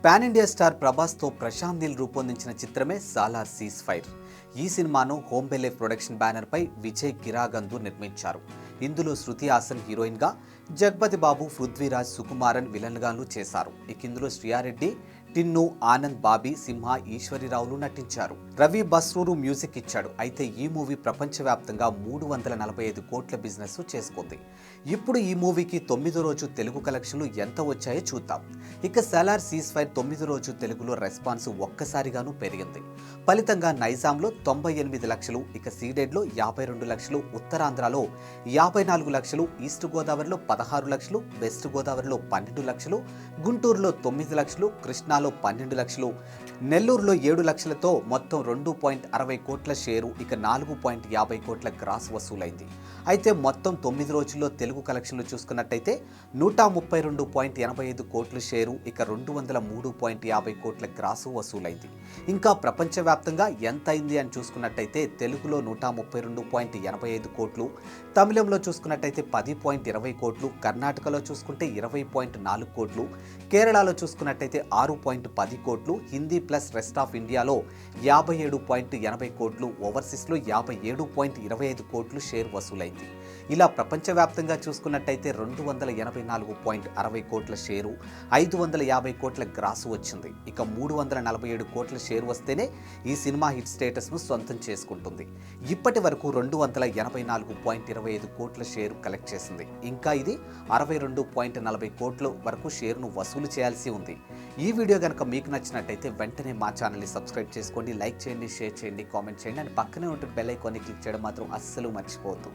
Pan India star ప్రభాస్తో ప్రశాంత్ నీల్ రూపొందించిన చిత్రమే సాలార్ సీజ్ ఫైర్. ఈ సినిమాను హోంబెలే ప్రొడక్షన్ బ్యానర్పై విజయ్ కిరాగందు నిర్మించారు. ఇందులో శృతి హాసన్ హీరోయిన్గా, జగపతి బాబు, పృథ్వీరాజ్, సుకుమారన్ విలన్గాను చేశారు. ఇందులో శ్రియారెడ్డి, టిన్ను, ఆనంద్, బాబీ, సింహ, ఈశ్వరిరావులు నటించారు. రవి బస్రూరు మ్యూజిక్ ఇచ్చాడు. అయితే ఈ మూవీ ప్రపంచవ్యాప్తంగా 345 కోట్ల బిజినెస్ చేసుకుంది. ఇప్పుడు ఈ మూవీకి 9వ రోజు తెలుగు కలెక్షన్లు ఎంత వచ్చాయో చూద్దాం. ఇక సాలార్ సీజ్ ఫైర్ 9వ రోజు తెలుగులో రెస్పాన్స్ ఒక్కసారిగాను పెరిగింది. ఫలితంగా నైజాంలో 98 లక్షలు, ఇక సీడెడ్లో 52 లక్షలు, ఉత్తరాంధ్రలో 54 లక్షలు, ఈస్ట్ గోదావరిలో 16 లక్షలు, వెస్ట్ గోదావరిలో 12 లక్షలు, గుంటూరులో 9 లక్షలు, కృష్ణాలో 12 లక్షలు, నెల్లూరులో 7 లక్షలతో మొత్తం 2.60 కోట్ల షేరు, ఇక 4.50 కోట్ల గ్రాస్ వసూలైంది. అయితే మొత్తం 9 రోజుల్లో తెలుగు కలెక్షన్లు చూసుకున్నట్టయితే 132.85 కోట్ల షేరు, ఇక 203.50 కోట్ల గ్రాసు వసూలైంది. ఇంకా ప్రపంచవ్యాప్తంగా ఎంత అయింది అని చూసుకున్నట్టయితే తెలుగులో 132.85 కోట్లు, తమిళంలో చూసుకున్నట్టయితే 10.20 కోట్లు, కర్ణాటకలో చూసుకుంటే 20.4 కోట్లు, కేరళలో చూసుకున్నట్టయితే 6.10 కోట్లు, హిందీ ప్లస్ రెస్ట్ ఆఫ్ ఇండియాలో 57.80 కోట్లు, ఓవర్సీస్లో 57.25 కోట్లు షేర్ వసూలైంది. ఇలా ప్రపంచవ్యాప్తంగా చూసుకున్నట్టయితే 284.60 కోట్ల షేరు, 550 కోట్ల గ్రాసు వచ్చింది. ఇక 347 కోట్ల షేర్ వస్తేనే ఈ సినిమా హిట్ స్టేటస్ను సొంతం చేసుకుంటుంది. ఇప్పటి వరకు 284.25 కోట్ల షేరు కలెక్ట్ చేసింది. ఇంకా ఇది 62.40 కోట్ల వరకు షేర్ను వసూలు చేయాల్సి ఉంది. ఈ వీడియో కనుక మీకు నచ్చినట్టయితే వెంటనే మా ఛానల్ని సబ్స్క్రైబ్ చేసుకోండి, లైక్ చేయండి, షేర్ చేయండి, కామెంట్ చేయండి, అండ్ పక్కనే ఉంటున్న బెల్ ఐకాన్ని క్లిక్ చేయడం మాత్రం అస్సలు మర్చిపోవద్దు.